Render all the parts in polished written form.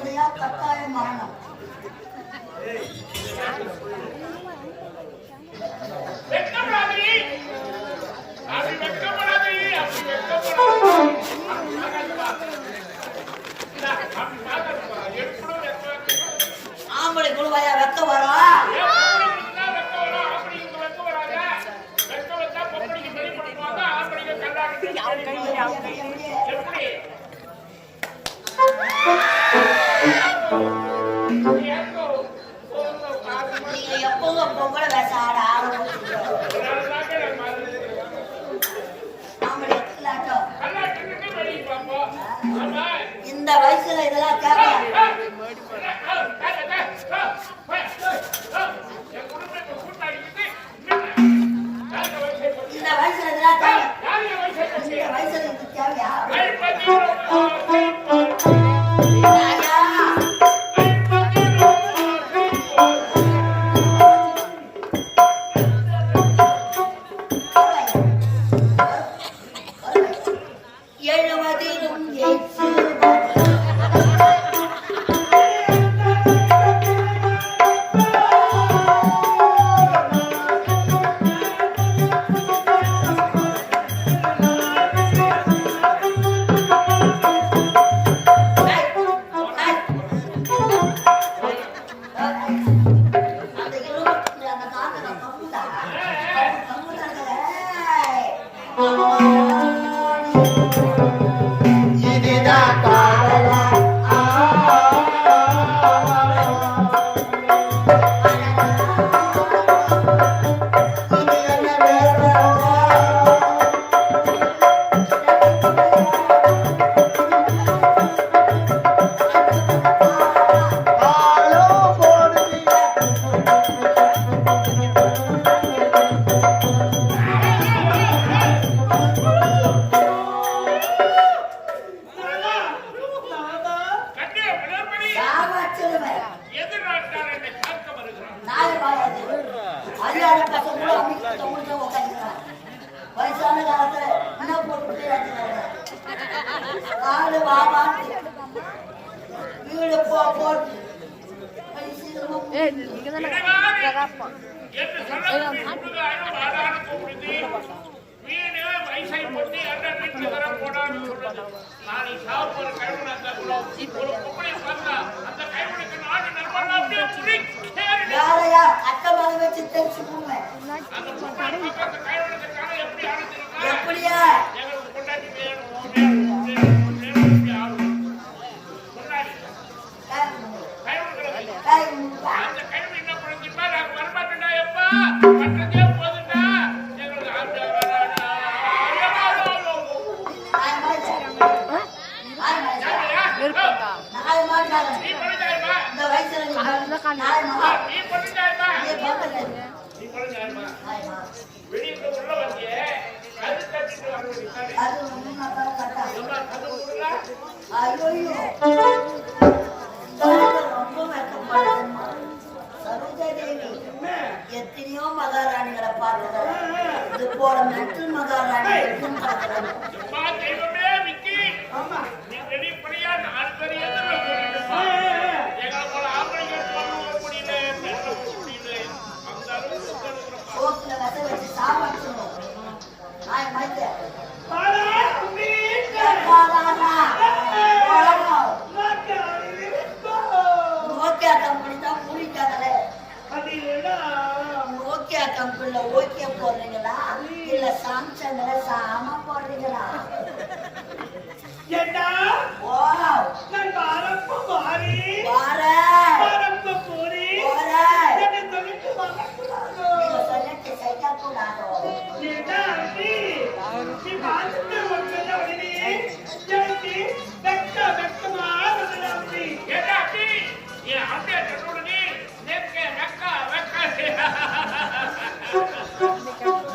குழந்தையா கட்டாயம் மரணம். ஆம்பளை குழுவாயா வெக்க வரும். நீங்க எப்பவும் பொங்கல பேச ஆட இந்த வயசுல இதெல்லாம் தேவை. இந்த வயசுல இதெல்லாம் தேவை. இந்த வயசுல இது தேவையா? வயசான காலத்துல என்ன போட்டு வீடு போட்டு வயசை பொத்தி அந்த வீட்டுல வர போடான்னு சொல்றது. நான் சாப்பிடுற கைவினை ஒரு பொம்பளை பார்த்தா அந்த கைவினைக்கு நாடு நண்பன் அப்படியே யாரையா அட்டமாக வச்சு தெரிச்சுக்கோங்க. அந்த கைவினைக்கு காண எப்படி ஆடுறீங்க? எப்படியா எங்களுக்கு கொண்டாடி வேணும். அந்த கைவினை என்ன பண்ணுச்சுப்பா? நான் வரமாட்டேன்டா எப்பா பண்றதே போதுண்டா. எங்களுக்கு எத்தனையோ மகாராணிகளை பார்த்தது. இது போல மெட்டல் மகாராணி சோத்துல விச வச்சு சாப்பிடணும். நோக்கியா கம்பெனி தான் பிடிக்காதல. நோக்கியா கம்பெனில ஓகே போடுறீங்களா இல்ல சாம்சங்ல சாமா போடுறீங்களா?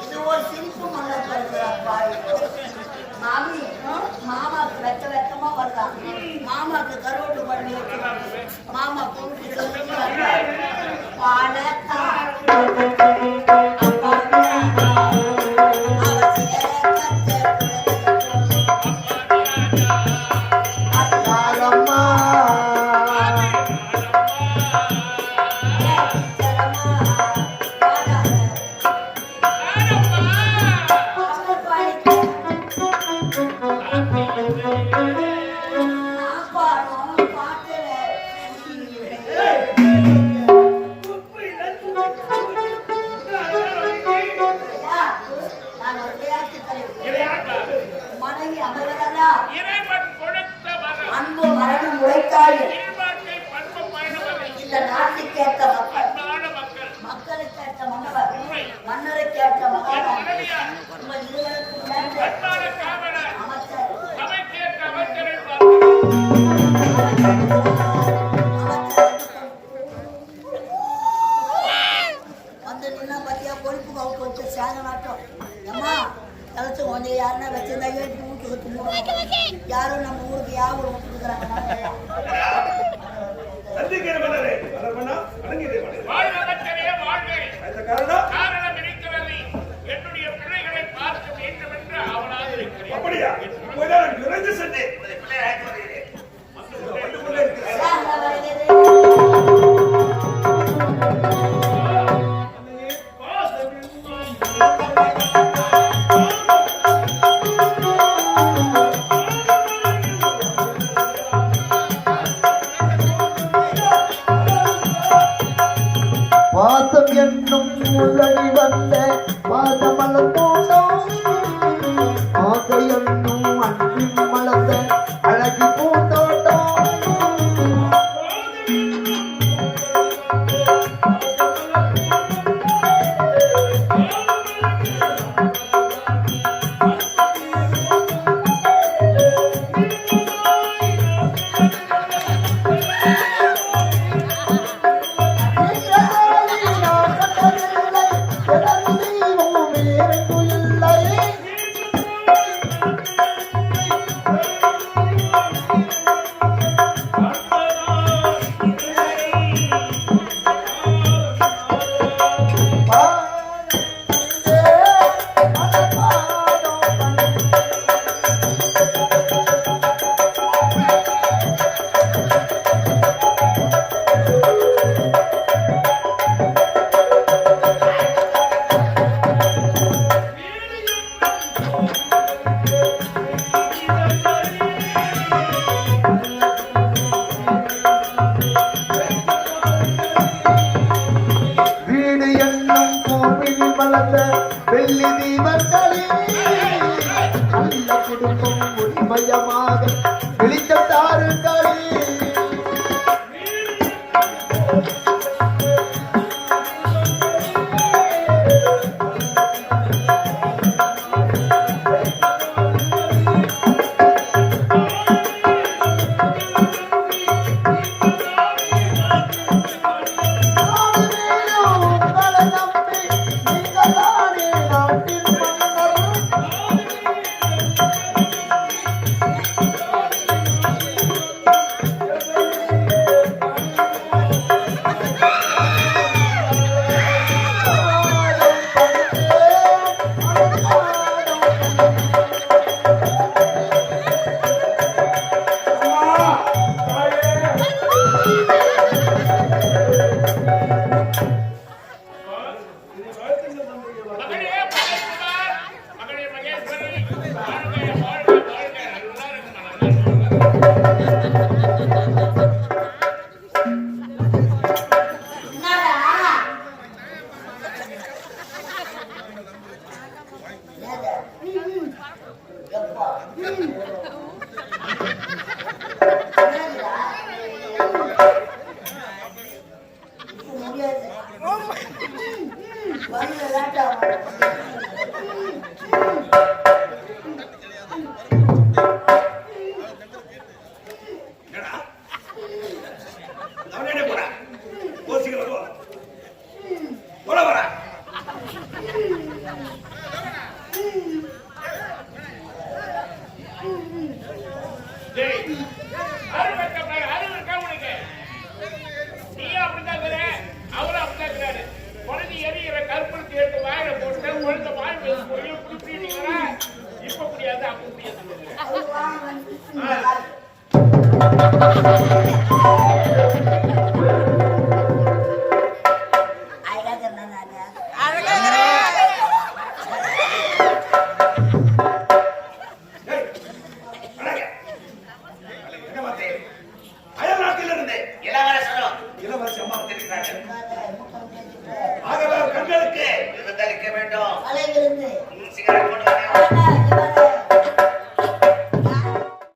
இது ஒரு சிரிப்பு மாமி மாமாக்கு வெட்ட வெட்டமா வரலாம். மாமாக்கு கருவட்டு பண்ணி வச்சு மாமா கூப்பிட்டு வாழ்வாயில் வாழ்க்கை பண்பு பயணம் இந்த நாட்டுக்கேற்ற மக்கள் மக்களுக்கேற்ற மன்னவர் மன்னருக்கேற்ற மகாராணி உங்கள் இருவருக்கும் அமைச்சர் வந்து நின்னா பத்தியா பொறுப்பு கவுக்கு வச்ச சேங்க நாட்டம் அம்மா தலைச்சு கொஞ்சம் யாருன்னா வச்சிருந்தா ஏற்றி வீட்டுக்கு தும்புறோம் யாரும் நம்ம ஊருக்கு யாரும் விட்டுருக்குறாங்க என்னுடைய பிள்ளைகளை பார்க்க வேண்டும் என்று அவளாக இருக்கிறேன். அப்படியா? விரைந்து சென்று பாசம் என்னும் உள்ளடி வந்த பாசமலர் தோட்டம் ஆசை என்னும் அன்பின் மலர்ந்த அழகி பூந்தோட்டம் வெள்ளி தீபங்களே நல்ல குடும்பம் உரிமயமாக வெளிச்சம் தாருங்களே Thank you.